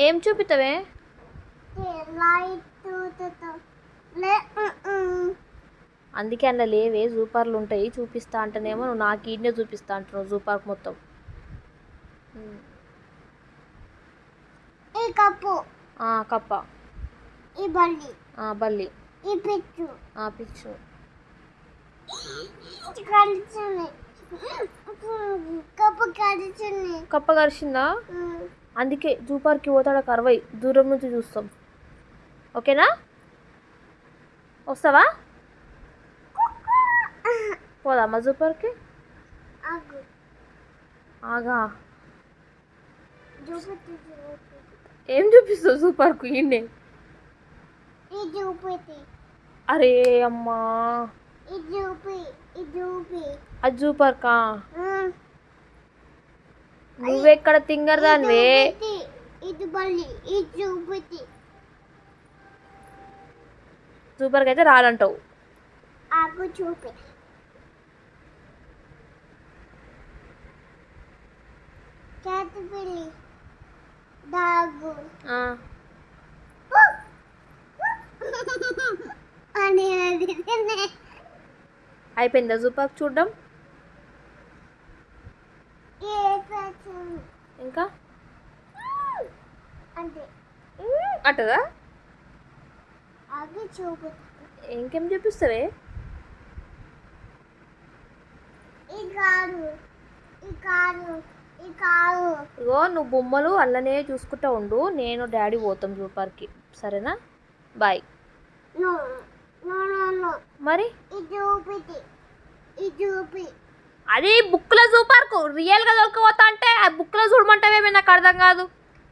ఏం చూపిస్తావే? అందుకే అందులో లేవే జూ పార్క్లు ఉంటాయి చూపిస్తా అంటేనేమో నువ్వు నాకు ఈడనే చూపిస్తా అంటున్నావు జూ పార్క్ మొత్తం. ఈ కప్పు కప్ప, ఈ బల్లి బల్లి, ఈ పిచ్చు పిచ్చు, కప్ప కరిచిందా? అందుకే జూ పార్క్కి పోతాడా కరవై దూరం నుంచి చూస్తాం. ఓకేనా? వస్తావా? పోదామా జూ పార్క్కి? ఆగా ఏం చూపిస్తావు జూ పార్క్? ఈయన్నే అరే అమ్మా అది జూ పార్కా? నువ్వెక్కడ తింగరదానివే? జూ పార్క్ అయితే రాలంటావు. చూపి క్యాటర్పిల్లర్ డాగ్ అయిపోయిందా జూ పార్క్ చూడడం? ఇంకా అంటదా? ఇంకేం చూపిస్తావే? ఇగో నువ్వు బొమ్మలు అల్లనే చూసుకుంటా ఉండు, నేను డాడీ పోతాం జూ పార్క్కి. సరేనా? బాయ్. మరి అది బుక్లో జూ పార్క్ రియల్గా దొరకపోతా అంటే ఆ బుక్లో చూడమంటావేమే? నాకు అర్థం కాదు.